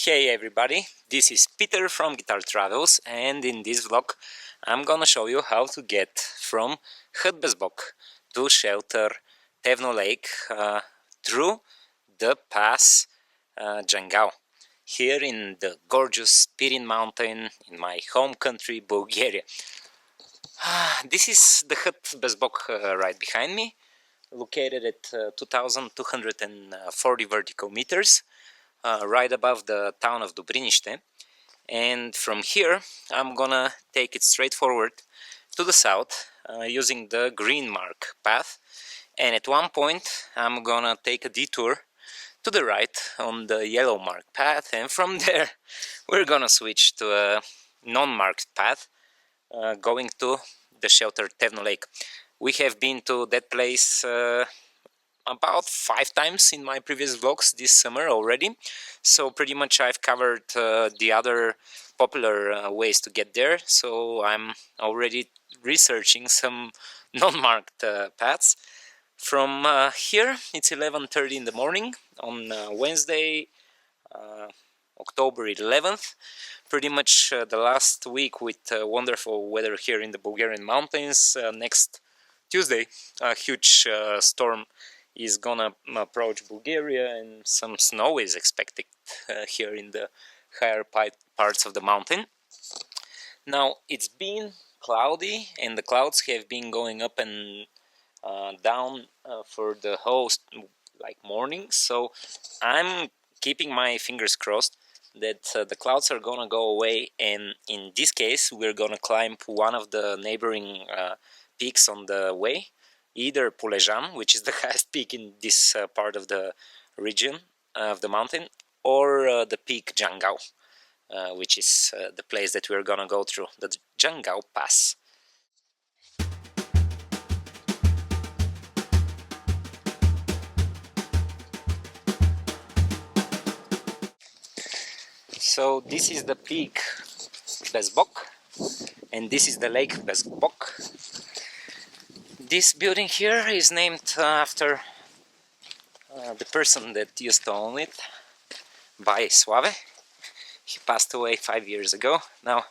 Hey everybody, this is Peter from Guitar Travels, and in this vlog I'm gonna show you how to get from Hut Bezbog to shelter Tevno Lake through the pass Djangal, here in the gorgeous Pirin mountain in my home country Bulgaria. This is the Hut Bezbog right behind me, located at 2240 vertical meters. Right above the town of Dobrinište, and from here I'm gonna take it straight forward to the south using the green mark path, and at one point I'm gonna take a detour to the right on the yellow mark path, and from there we're gonna switch to a non-marked path going to the shelter Tevno Lake. We have been to that place about 5 times in my previous vlogs this summer already, so pretty much I've covered the other popular ways to get there, so I'm already researching some non-marked paths. From here it's 11:30 in the morning on Wednesday, October 11th, pretty much the last week with wonderful weather here in the Bulgarian mountains. Next Tuesday a huge storm is gonna approach Bulgaria, and some snow is expected here in the higher parts of the mountain. Now it's been cloudy, and the clouds have been going up and down for the whole morning, so I'm keeping my fingers crossed that the clouds are gonna go away, and in this case we're gonna climb one of the neighboring peaks on the way, either Polezhan, which is the highest peak in this part of the region of the mountain, or the peak Djangal, which is the place that we're gonna go through, the Djangal Pass. So this is the peak Bezbog, and this is the lake Bezbog. This building here is named after the person that used to own it, Bai Slave. He passed away 5 years ago. Now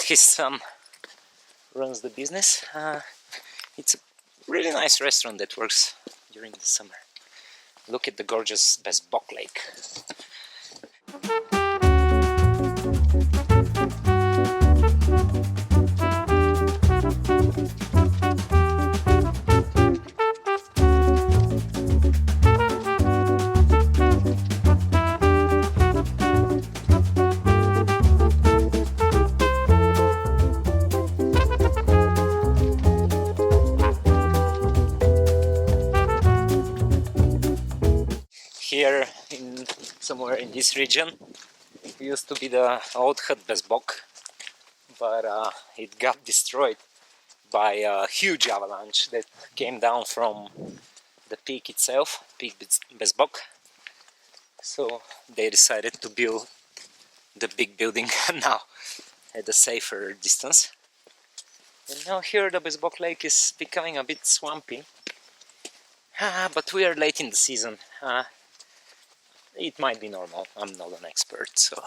his son runs the business. It's a really nice restaurant that works during the summer. Look at the gorgeous Bezbog lake. Here, somewhere in this region, used to be the old Hut Bezbog, but it got destroyed by a huge avalanche that came down from the peak itself, Peak Bezbog. So they decided to build the big building now at a safer distance. And now here the Bezbog lake is becoming a bit swampy, but we are late in the season. It might be normal, I'm not an expert, so...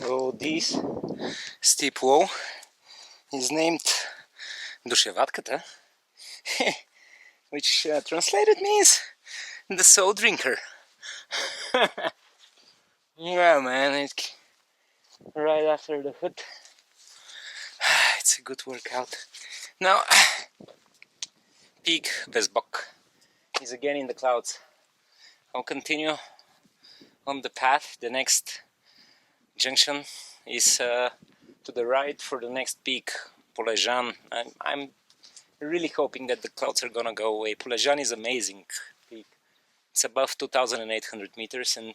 So this steep wall is named Dushevatkata, which translated means the souldrinker. Yeah, man, it's right after the hood. It's a good workout. Now, peak Bezbog is again in the clouds. I'll continue on the path. The next junction is to the right for the next peak, Polezhan. I'm really hoping that the clouds are gonna go away. Polezhan is amazing peak. It's above 2,800 meters and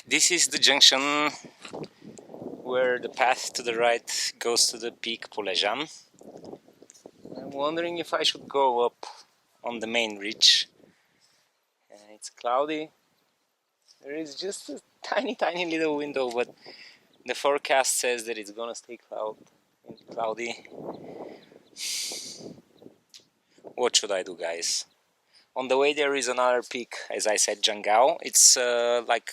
this is the junction where the path to the right goes to the peak Polezhan. I'm wondering if I should go up on the main ridge. It's cloudy. There is just a tiny little window, but the forecast says that it's gonna stay cloudy. What should I do, guys? On the way there is another peak, as I said, Djangal. It's like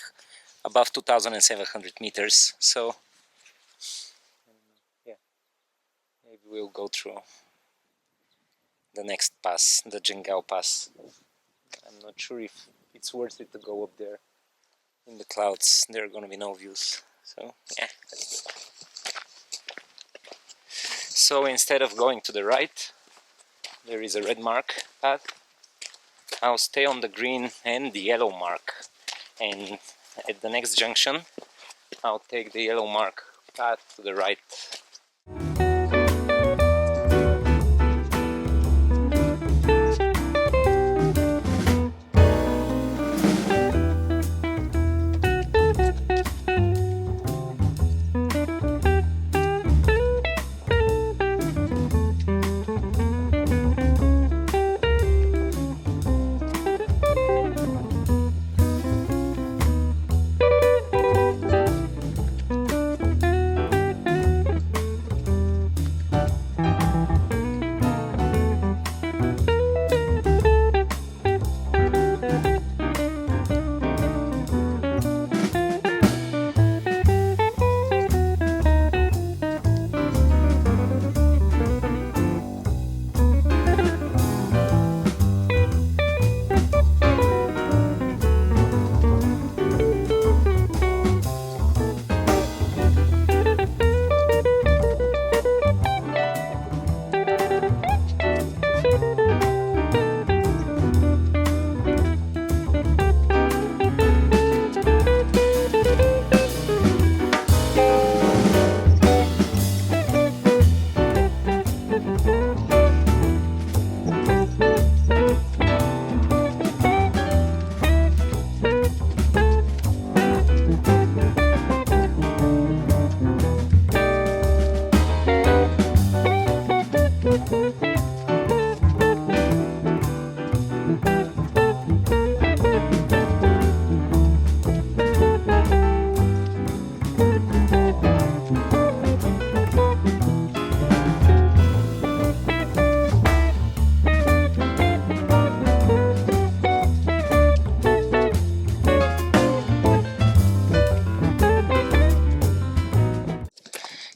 above 2,700 meters, so yeah, maybe we'll go through the next pass, the Djangal pass. I'm not sure if it's worth it to go up there. In the clouds there are gonna be no views, so yeah. So instead of going to the right, there is a red mark path. I'll stay on the green and the yellow mark, and at the next junction I'll take the yellow mark path to the right.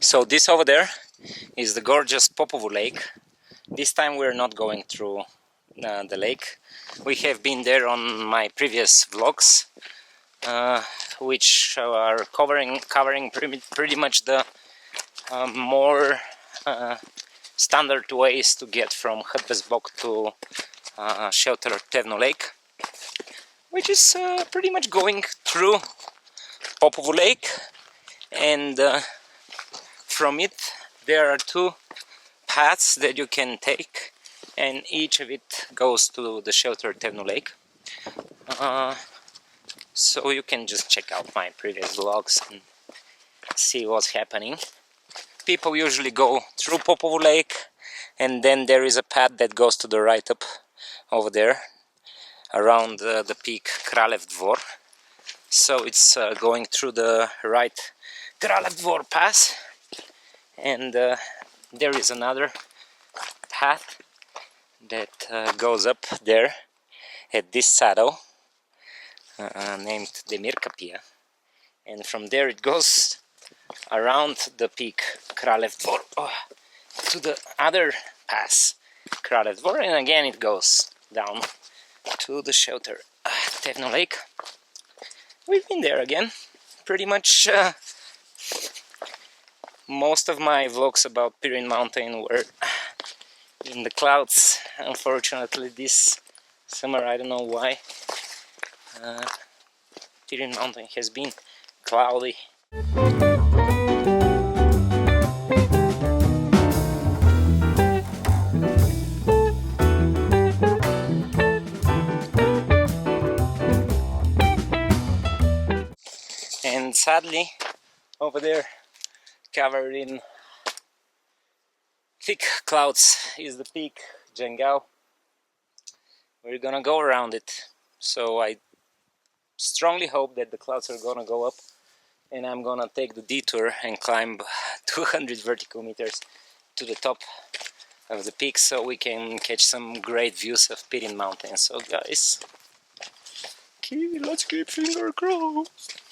So this over there is the gorgeous Popovo lake. This time we're not going through the lake. We have been there on my previous vlogs, which are covering pretty much the more standard ways to get from Bezbog to shelter Tevno lake, which is pretty much going through Popovo lake, and from it there are two paths that you can take, and each of it goes to the shelter Tevno lake. So you can just check out my previous vlogs and see what's happening. People usually go through Popovo lake, and then there is a path that goes to the right up over there around the peak Kralev Dvor. So it's going through the right Kralev Dvor pass, and there is another path that goes up there at this saddle named Demirkapia, and from there it goes around the peak Kralev Dvor to the other pass Kralev Dvor, and again it goes down to the shelter Tevno lake. We've been there again. Pretty much most of my vlogs about Pirin mountain were in the clouds. Unfortunately this summer, I don't know why, Pirin mountain has been cloudy. And sadly, over there, covered in thick clouds, is the peak Djangal. We're gonna go around it, so I strongly hope that the clouds are gonna go up, and I'm gonna take the detour and climb 200 vertical meters to the top of the peak, so we can catch some great views of Pirin mountain. So guys, let's keep finger crossed.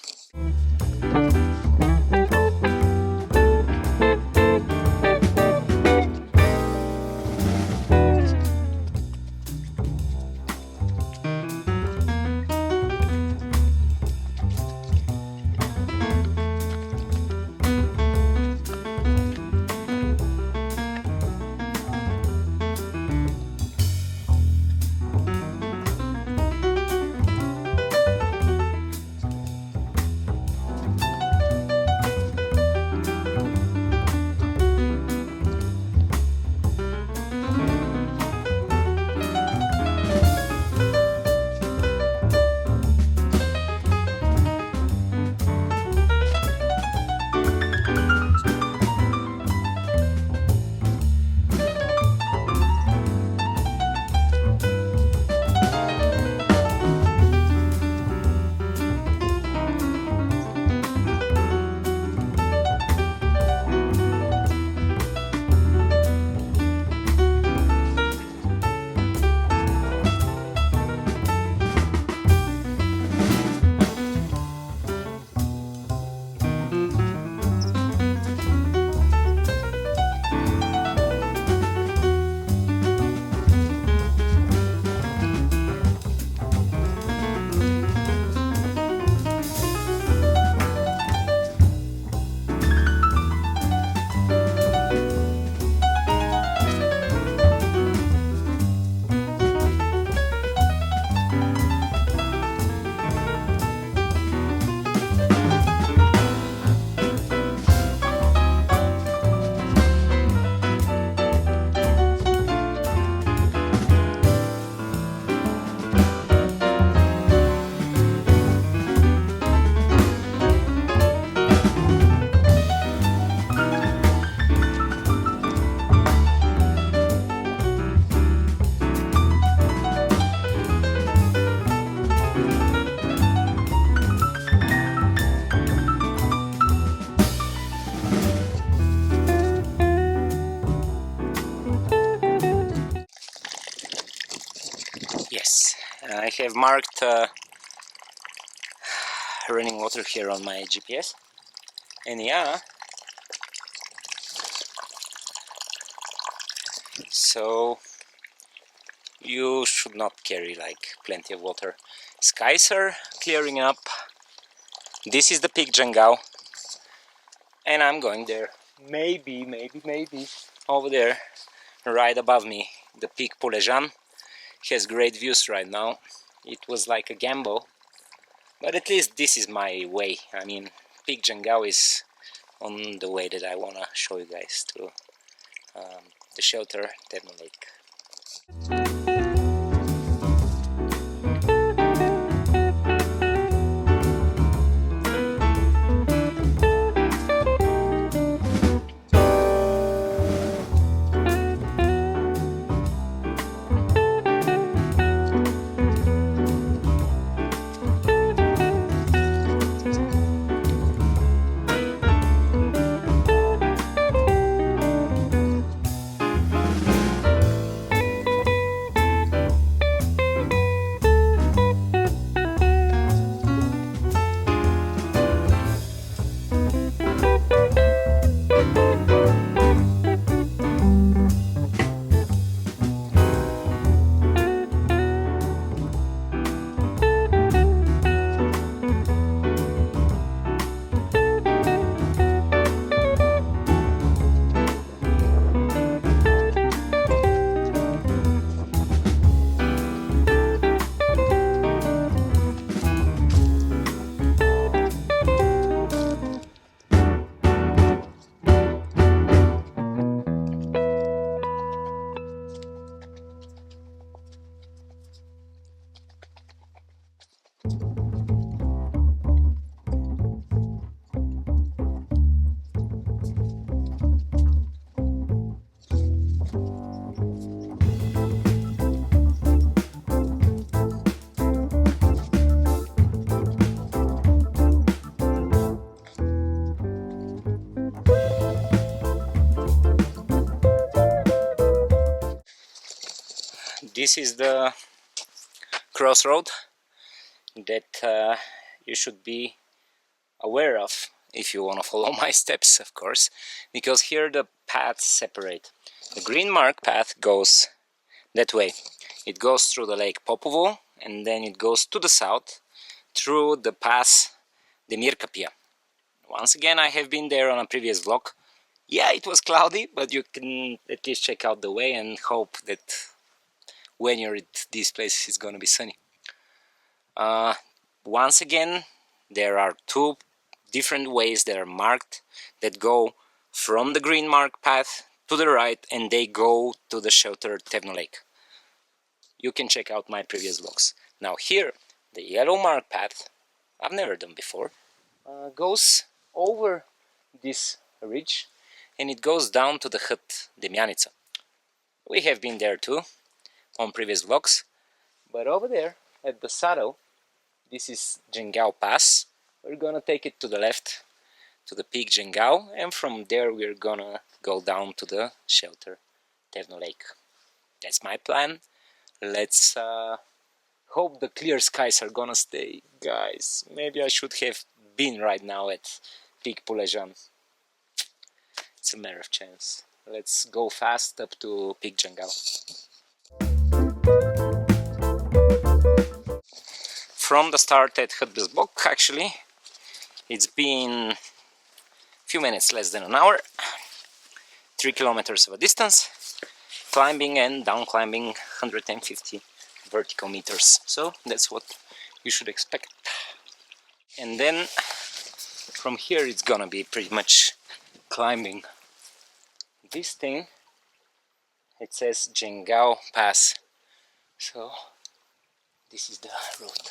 Yes, I have marked running water here on my GPS, and yeah, so you should not carry like plenty of water. Skies are clearing up. This is the peak Djangal, and I'm going there. Maybe over there, right above me, the peak Polezhan has great views right now. It was like a gamble, but at least this is my way. I mean, peak Djangal is on the way that I wanna show you guys to the shelter Tevno Lake. This is the crossroad that you should be aware of if you want to follow my steps, of course, because here the paths separate. The green mark path goes that way. It goes through the lake Popovo, and then it goes to the south through the pass the Mirkapia. Once again, I have been there on a previous vlog. Yeah, it was cloudy, but you can at least check out the way and hope that when you're at this place it's gonna be sunny. Once again, there are two different ways that are marked that go from the green mark path to the right, and they go to the shelter Tevno Lake. You can check out my previous vlogs. Now here, the yellow mark path, I've never done before, goes over this ridge and it goes down to the hut, the Kamenitsa. We have been there too on previous vlogs, but over there at the saddle, this is Djangal Pass. We're gonna take it to the left to the peak Djangal, and from there we're gonna go down to the shelter Tevno Lake. That's my plan. Let's hope the clear skies are gonna stay, guys. Maybe I should have been right now at peak Polezhan. It's a matter of chance. Let's go fast up to peak Djangal. From the start at Bezbog, actually, it's been a few minutes, less than an hour, 3 kilometers of a distance, climbing and down climbing 150 vertical meters. So that's what you should expect. And then from here it's gonna be pretty much climbing this thing. It says Djangal Pass. So this is the route.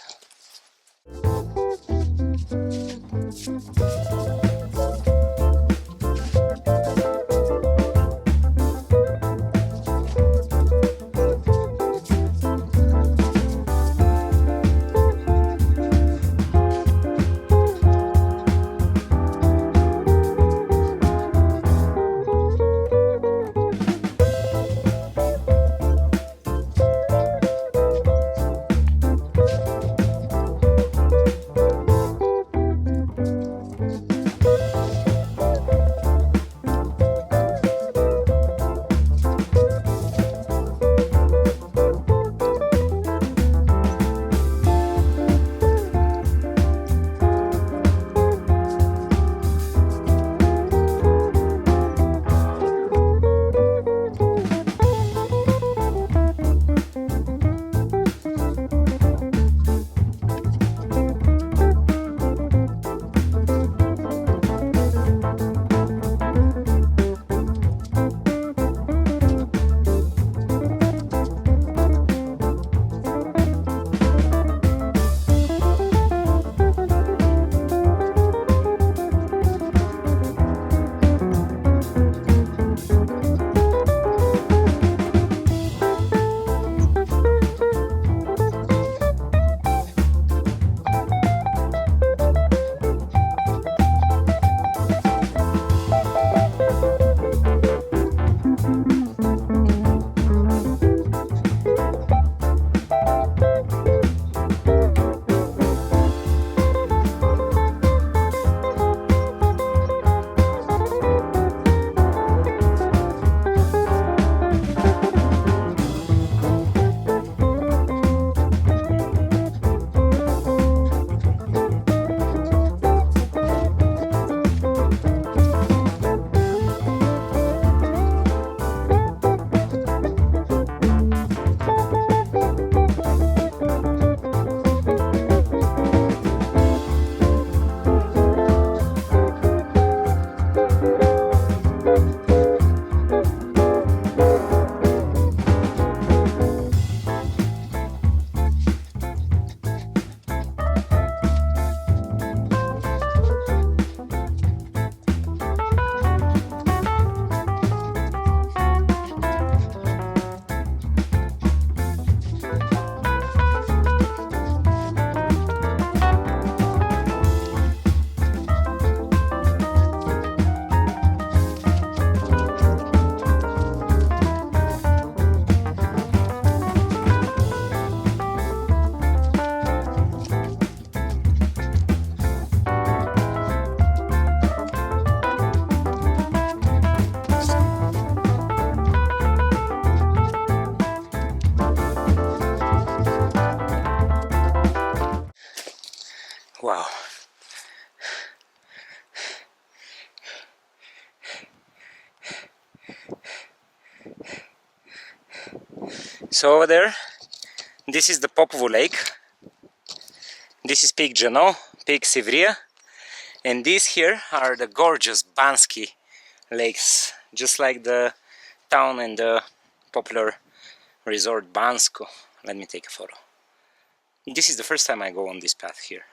So over there, this is the Popovo lake. This is Peak Tevno, Peak Sivria, and these here are the gorgeous Bansky lakes, just like the town and the popular resort Bansko. Let me take a photo. This is the first time I go on this path here.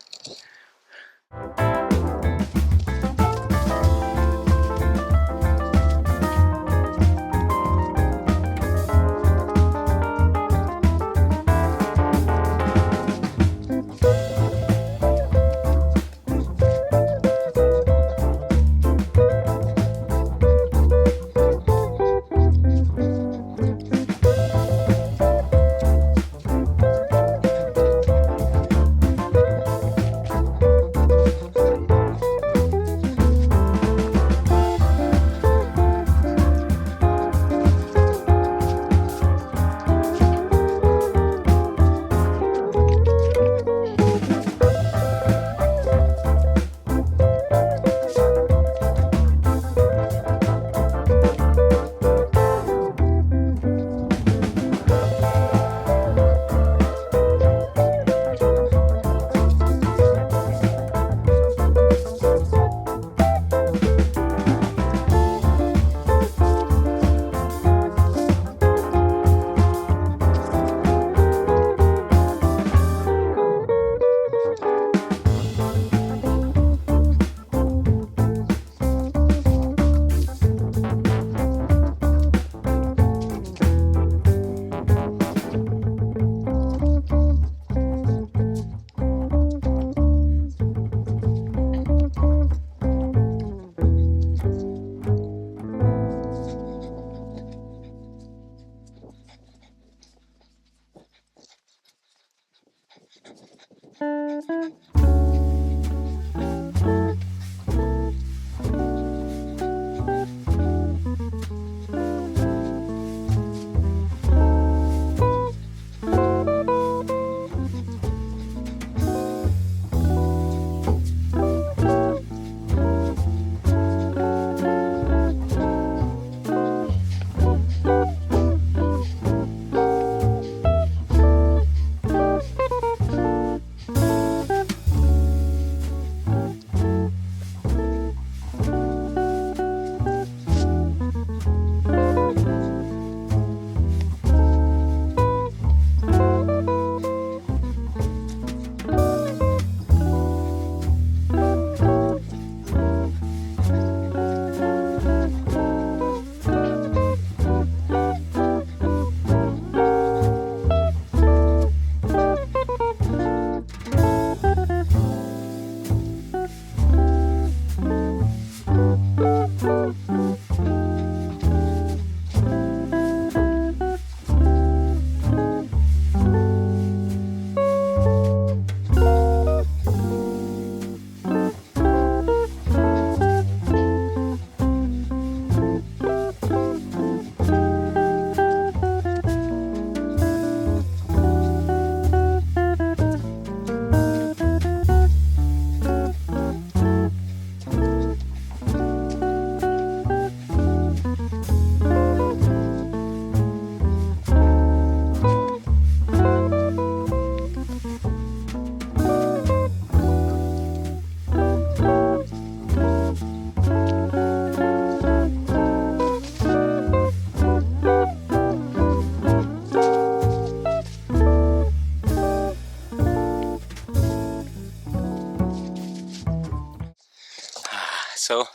So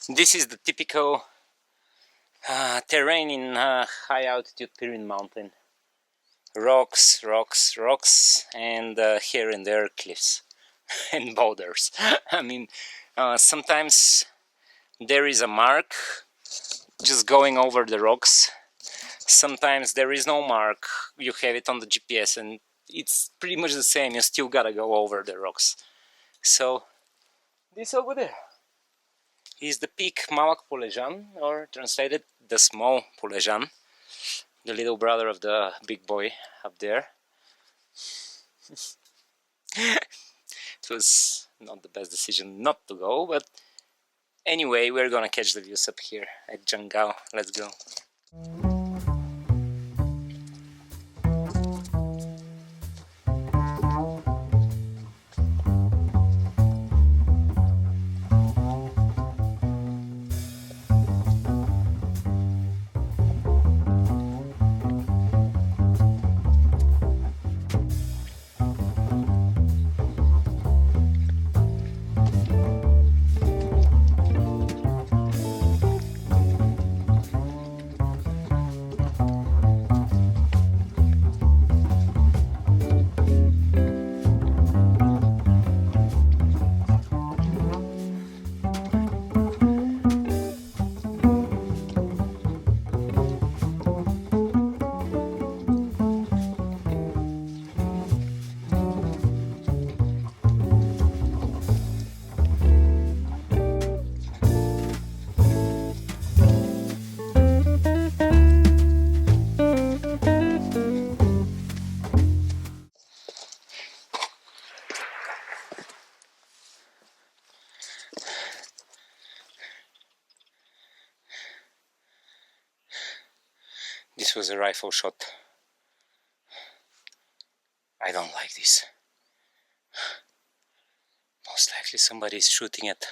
this is the typical terrain in high altitude Pirin mountain. Rocks, rocks, rocks, and here and there cliffs and boulders. I mean, sometimes there is a mark just going over the rocks. Sometimes there is no mark, you have it on the GPS and it's pretty much the same, you still gotta go over the rocks. So this over there is the peak Małak Polezhan, or translated the small Polezhan, the little brother of the big boy up there. It was not the best decision not to go, but anyway, we're gonna catch the views up here at Djangal. Let's go. was a rifle shot. I don't like this. Most likely somebody is shooting at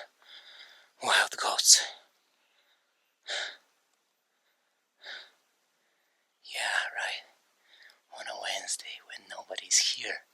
wild goats. Yeah, right. On a Wednesday when nobody's here.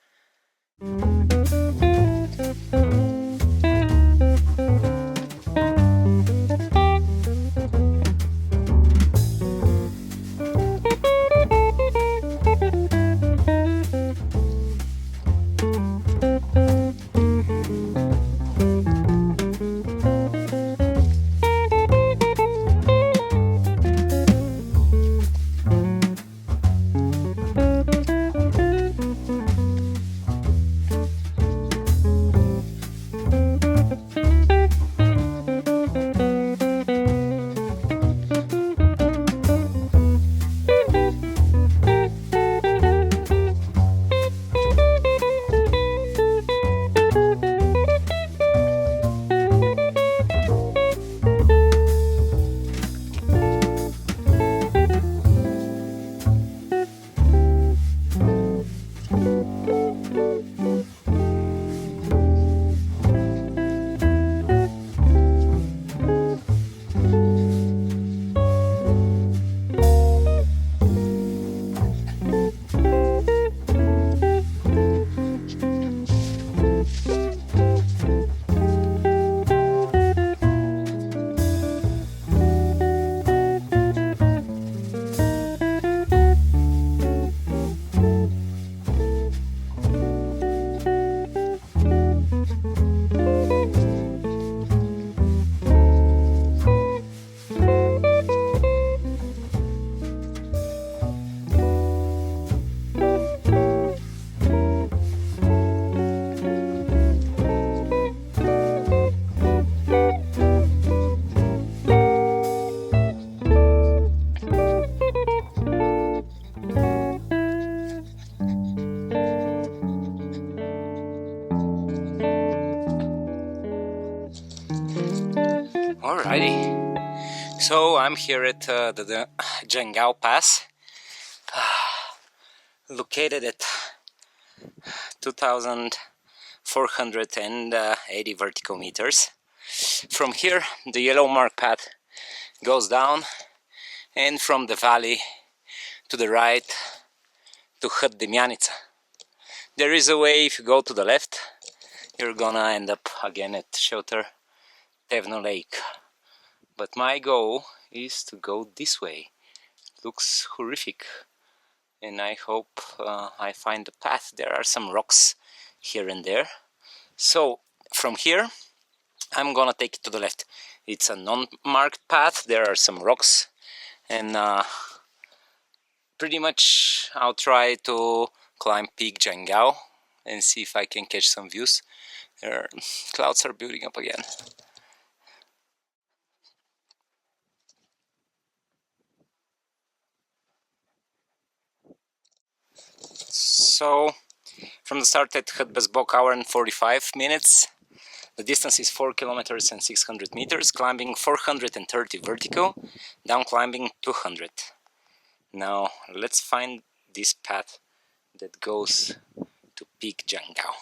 Alrighty, so I'm here at the Djangal Pass, located at 2,480 vertical meters. From here, the yellow mark path goes down, and from the valley to the right to Kamenitsa. There is a way, if you go to the left, you're gonna end up again at shelter Tevno Lake. But my goal is to go this way. Looks horrific, and I hope I find the path. There are some rocks here and there. So from here I'm gonna take it to the left. It's a non-marked path. There are some rocks, and pretty much I'll try to climb Peak Djangal and see if I can catch some views. Clouds are building up again. So from the start at Bezbog, hour and 45 minutes. The distance is 4 kilometers and 600 meters, climbing 430 vertical, down climbing 200. Now let's find this path that goes to Peak Djangal.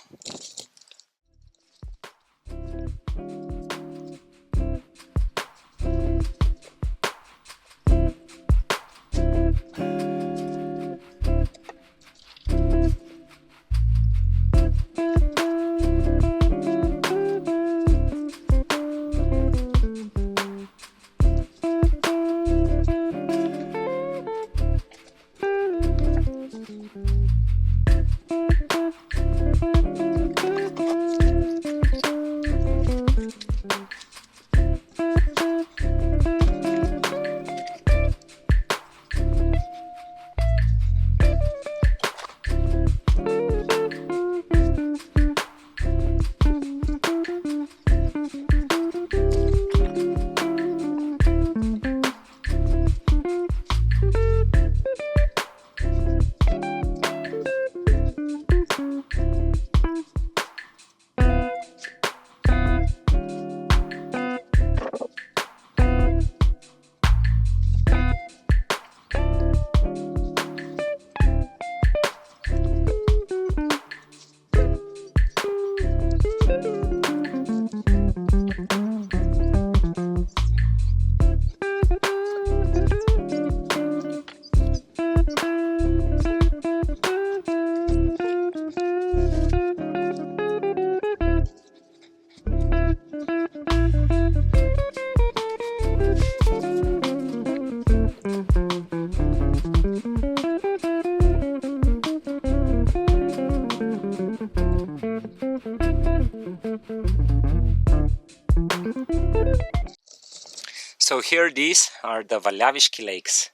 So here these are the Valyavishki lakes,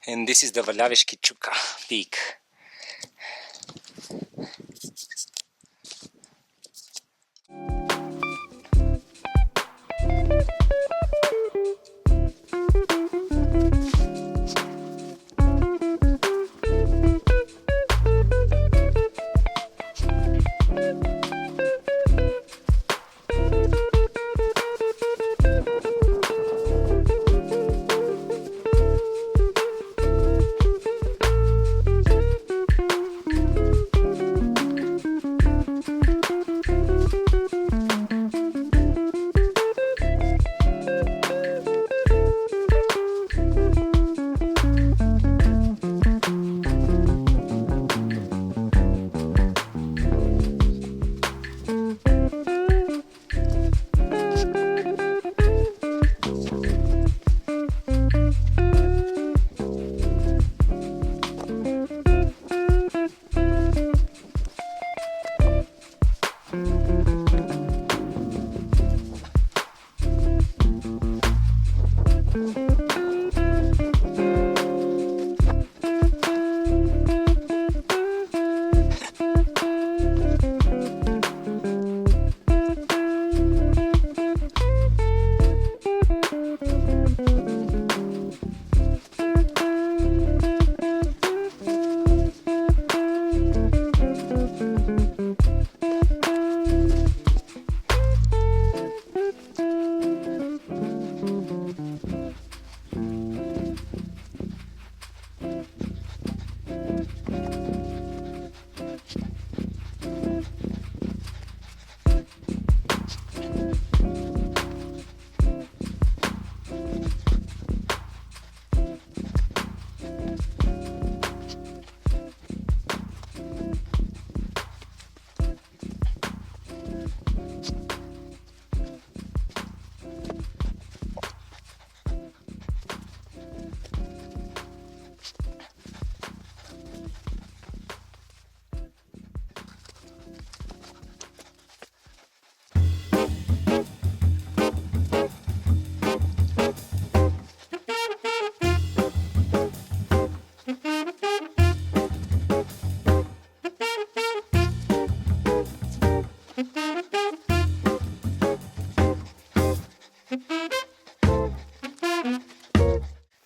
and this is the Valyavishki Chuka peak.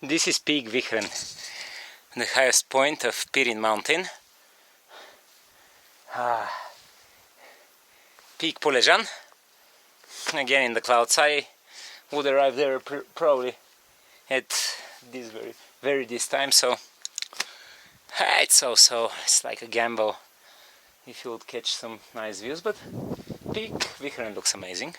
This is Peak Vihren, the highest point of Pirin mountain. Peak Polezhan, again in the clouds. I would arrive there probably at this very this time, so it's it's like a gamble if you would catch some nice views, but Peak Vihren looks amazing.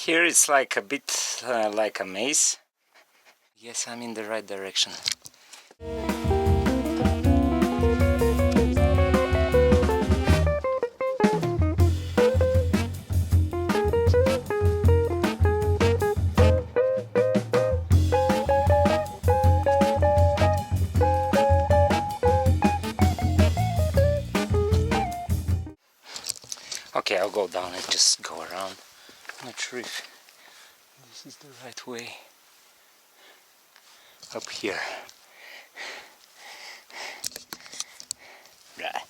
Here it's like a bit like a maze. Yes, I'm in the right direction. Okay, I'll go down and just go around. I'm not sure if this is the right way. up here. Right.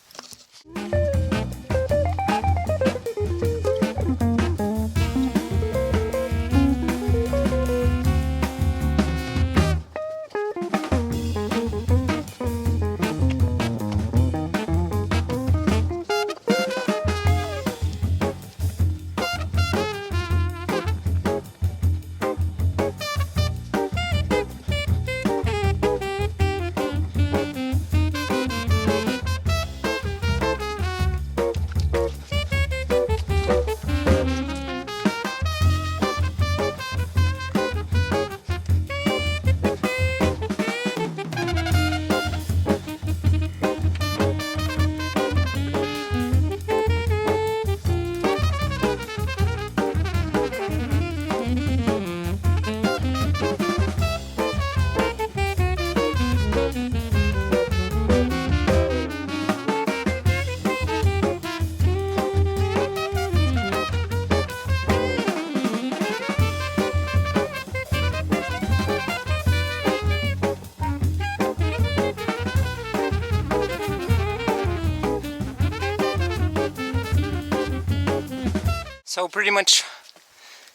So pretty much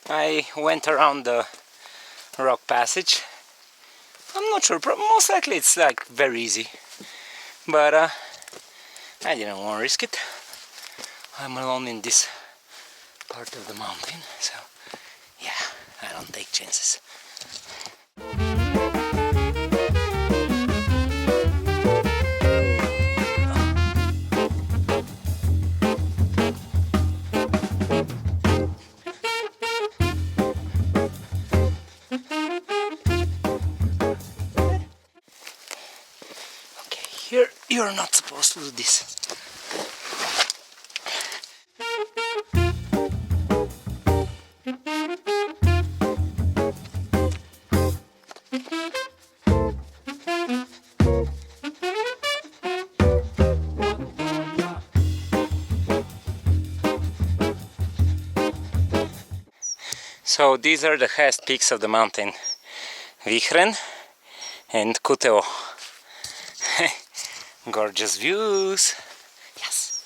I went around the rock passage. I'm not sure, most likely it's like very easy, but I didn't want to risk it. I'm alone in this part of the mountain, so yeah, I don't take chances. Here, you're not supposed to do this. So these are the highest peaks of the mountain, Vihren and Kuteo. Gorgeous views. Yes.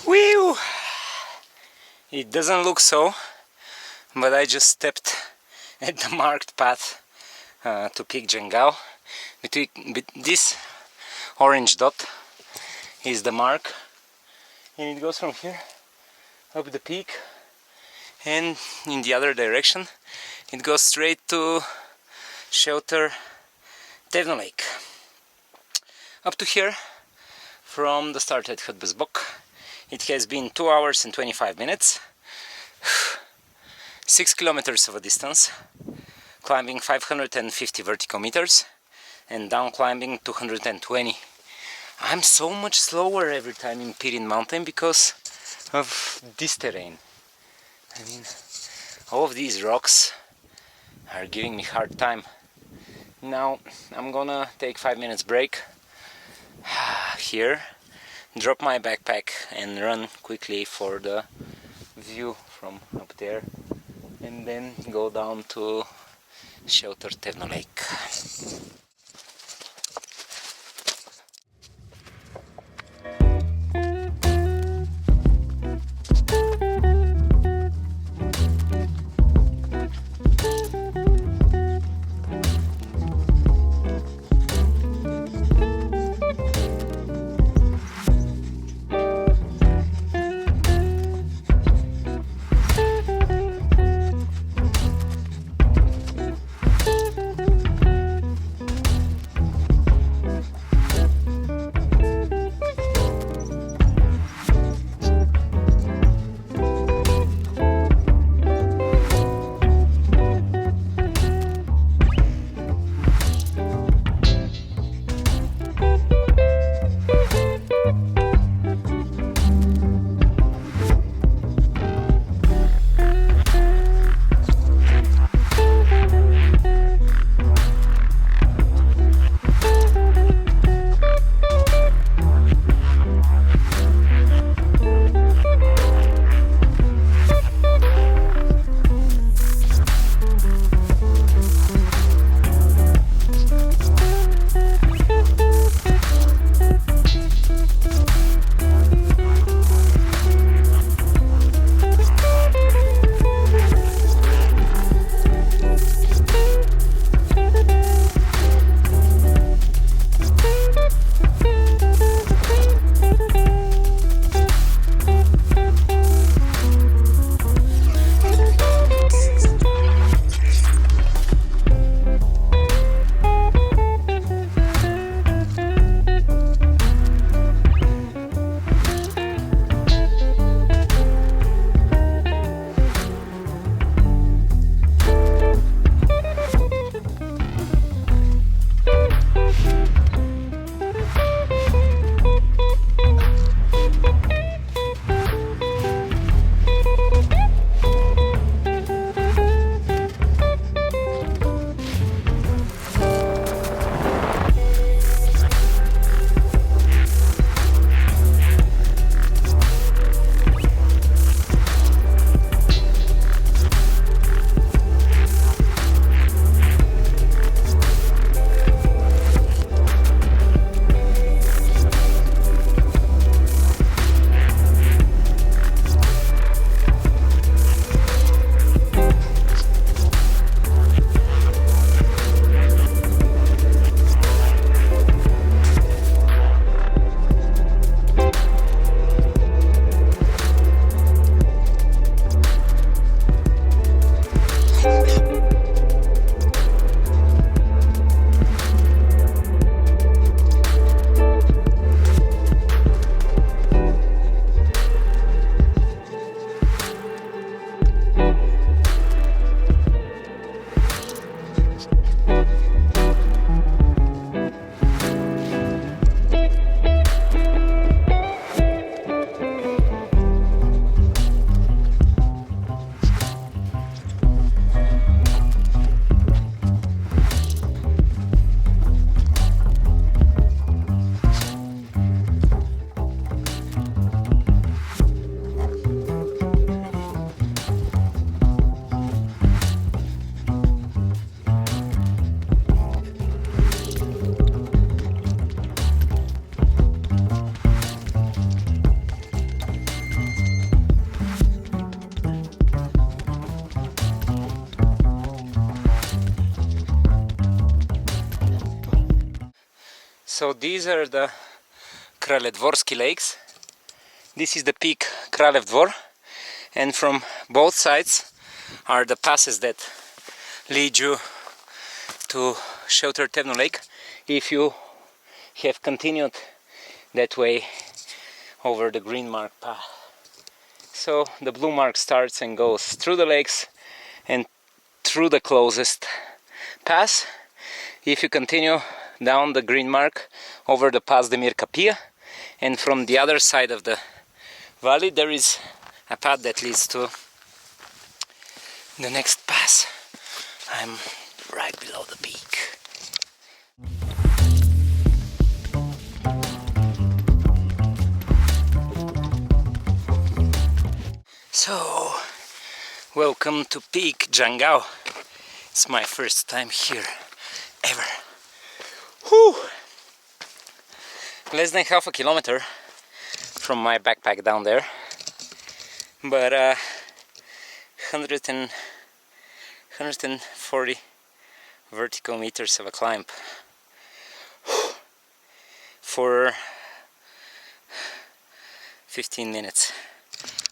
Whew! It doesn't look so, but I just stepped at the marked path to Peak Djangal. Between this orange dot is the mark, and it goes from here up the peak, and in the other direction it goes straight to shelter Tevno Lake. Up to here, from the start at Bezbog, it has been 2 hours and 25 minutes, 6 kilometers of a distance, climbing 550 vertical meters and down climbing 220. I'm so much slower every time in Pirin mountain because of this terrain. I mean, all of these rocks are giving me hard time. Now I'm gonna take 5 minutes break here, drop my backpack and run quickly for the view from up there, and then go down to shelter Tevno Lake. So these are the Kraledvorsky lakes. This is the peak Kralev Dvor, and from both sides are the passes that lead you to shelter Tevno Lake if you have continued that way over the green mark path. So the blue mark starts and goes through the lakes and through the closest pass. If you continue down the green mark over the Pass de Mircapia, and from the other side of the valley there is a path that leads to the next pass. I'm right below the peak. So, welcome to Peak Djangal. It's my first time here, ever. Whew. Less than half a kilometer from my backpack down there, but 140 vertical meters of a climb for 15 minutes.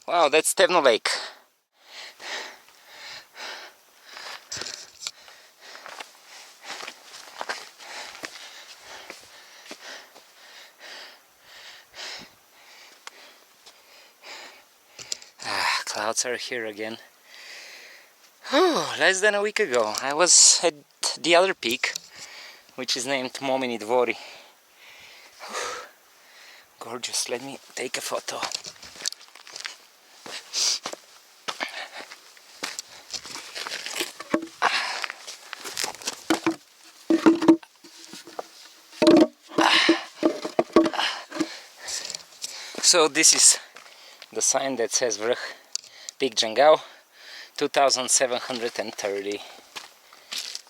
Wow, that's Tevno Lake. Clouds are here again. Oh, less than a week ago I was at the other peak, which is named Momini Dvori. Gorgeous, let me take a photo. So this is the sign that says Vrh Peak Djangal 2730.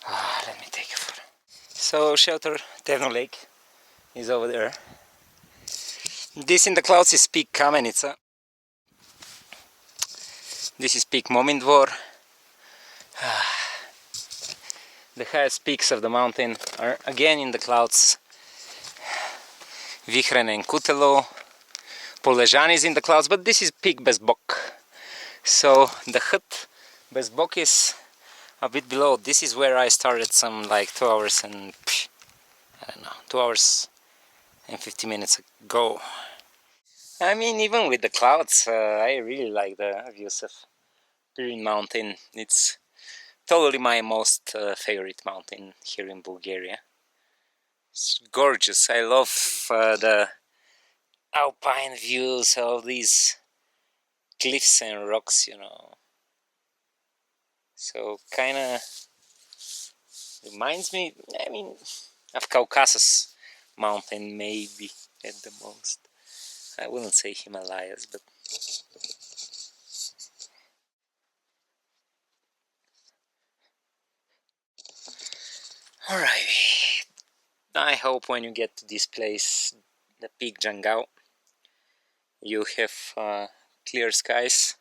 Let me take a photo. So shelter Tevno Lake is over there. This in the clouds is Peak Kamenitsa. This is Peak Momindvor. The highest peaks of the mountain are again in the clouds. Vihren and Kutelo. Polezhan is in the clouds, but this is Peak Bezbog. So the hut Bezbog is a bit below. This is where I started some like 2 hours and I don't know, 2 hours and 50 minutes ago. I mean, even with the clouds, I really like the views of Pirin mountain. It's totally my most favorite mountain here in Bulgaria. It's gorgeous. I love the alpine views of these cliffs and rocks, you know. So kinda reminds me, I mean, of Caucasus mountain maybe at the most. I wouldn't say Himalayas, but alright. I hope when you get to this place, the Peak Djangal, you have clear skies.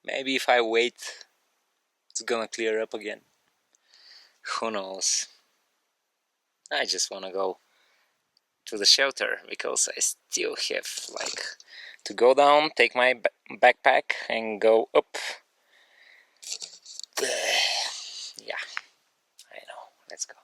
Maybe if I wait, it's gonna clear up again. Who knows? I just wanna go to the shelter because I still have like to go down, take my backpack and go up. Yeah, I know. Let's go.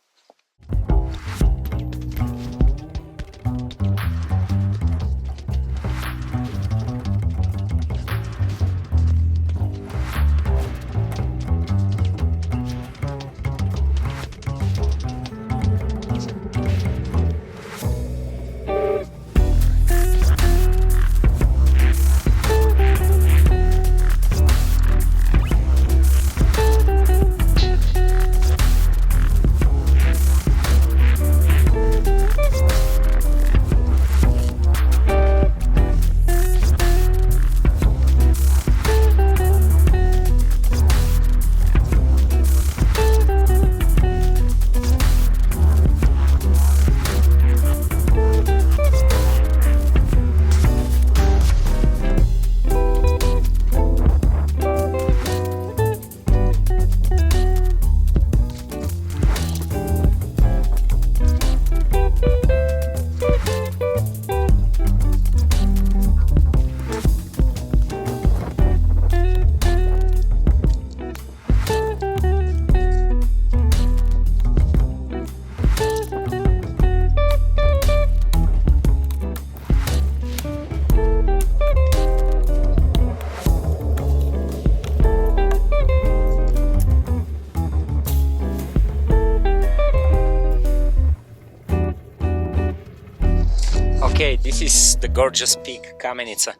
Okay, this is the gorgeous peak Kamenitsa.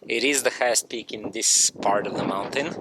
It is the highest peak in this part of the mountain.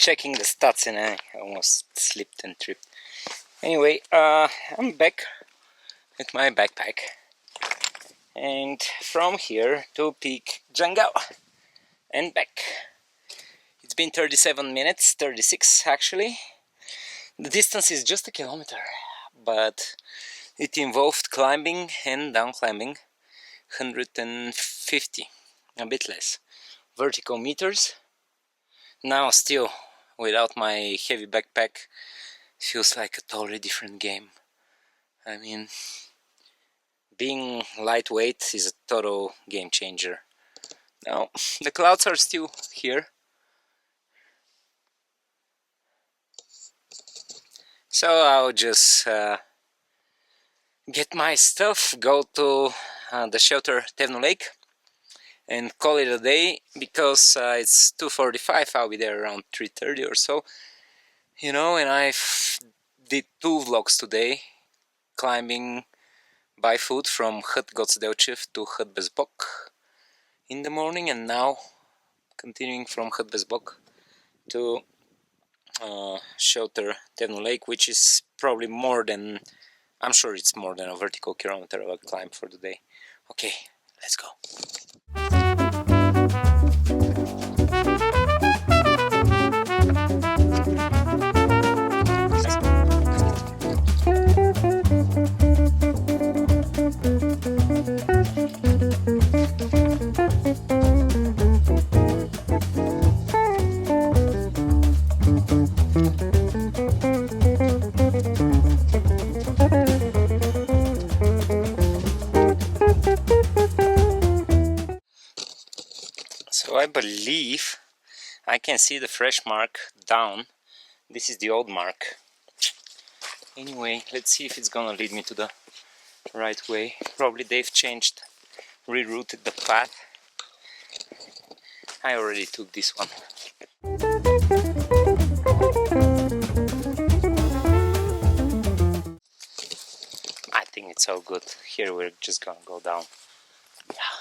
checking the stats and I almost slipped and tripped. Anyway, I'm back with my backpack, and from here to peak Djangal and back. It's been 37 minutes, 36 actually. The distance is just a kilometer, but it involved climbing and down climbing 150, a bit less, vertical meters. Now still, without my heavy backpack, feels like a totally different game. I mean, being lightweight is a total game changer. Now, the clouds are still here. So I'll just get my stuff, go to the shelter Tevno Lake and call it a day, because it's 2:45, I'll be there around 3:30 or so, you know. And I did 2 vlogs today, climbing by foot from Hut Godsdelchev to Hut Bezbog in the morning, and now continuing from Hut Bezbog to shelter Tevno Lake, which is probably more than, I'm sure it's more than a vertical kilometer of a climb for the day. Okay, let's go. So I believe I can see the fresh mark down. This is the old mark. Anyway, let's see if it's gonna lead me to the right way. Probably they've changed, rerouted the path. I already took this one. I think it's all good. Here we're just gonna go down. Yeah.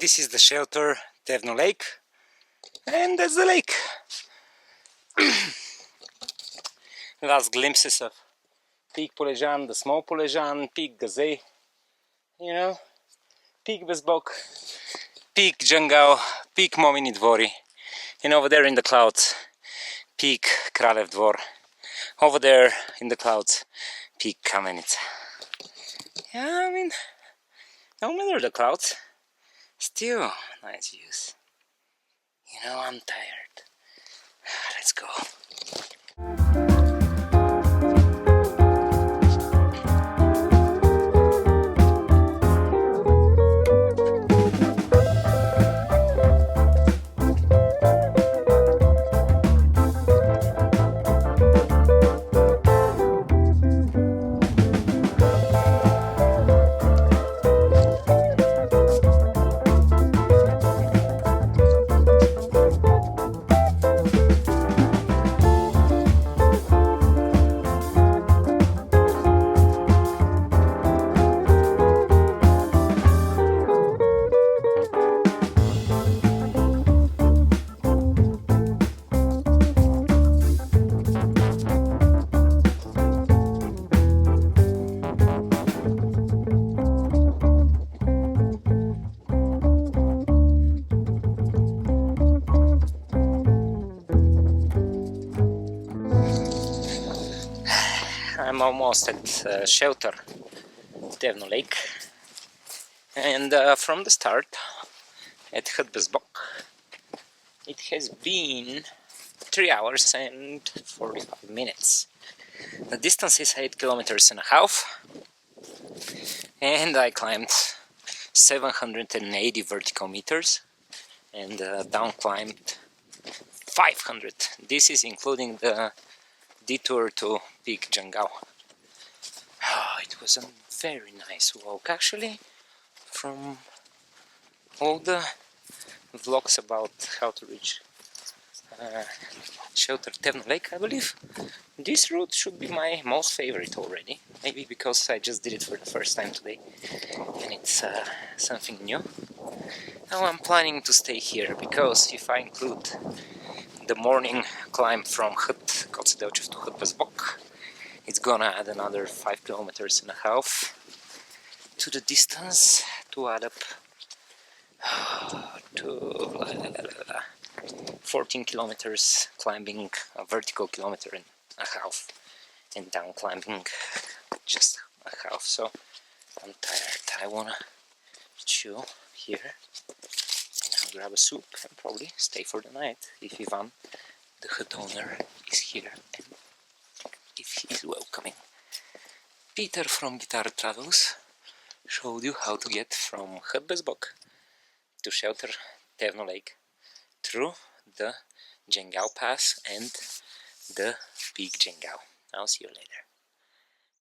This is the shelter Tevno Lake, and that's the lake. Last glimpses of Peak Polezhan, the small Polezhan, Peak Gazay, you know, Peak Bezbog, Peak Djangal, Peak Momini Dvori, and over there in the clouds, Peak Kralev Dvor. Over there in the clouds, Peak Kamenitsa. Yeah, I mean, no matter the clouds, still nice views. You know, I'm tired. Let's go. I'm almost at shelter Tevno Lake, and from the start at Bezbog it has been 3 hours and 45 minutes. The distance is 8.5 kilometers, and I climbed 780 vertical meters and down climbed 500. This is including the detour to Peak Djangal. Oh, it was a very nice walk, actually. From all the vlogs about how to reach shelter Tevno Lake, I believe this route should be my most favorite already. Maybe because I just did it for the first time today and it's something new. Now I'm planning to stay here because if I include the morning climb from Kotsedelchev to Bezbog, it's gonna add another 5.5 kilometers to the distance to add up to 14 kilometers climbing a vertical 1.5 kilometers and down climbing just a half. So I'm tired. I wanna chill here and I'll grab a soup and probably stay for the night if Ivan, the hut owner, is here and if he's welcoming. Peter from Guitar Travels showed you how to get from Bezbog to shelter Tevno Lake through the Djangal Pass and the Peak Djangal. I'll see you later.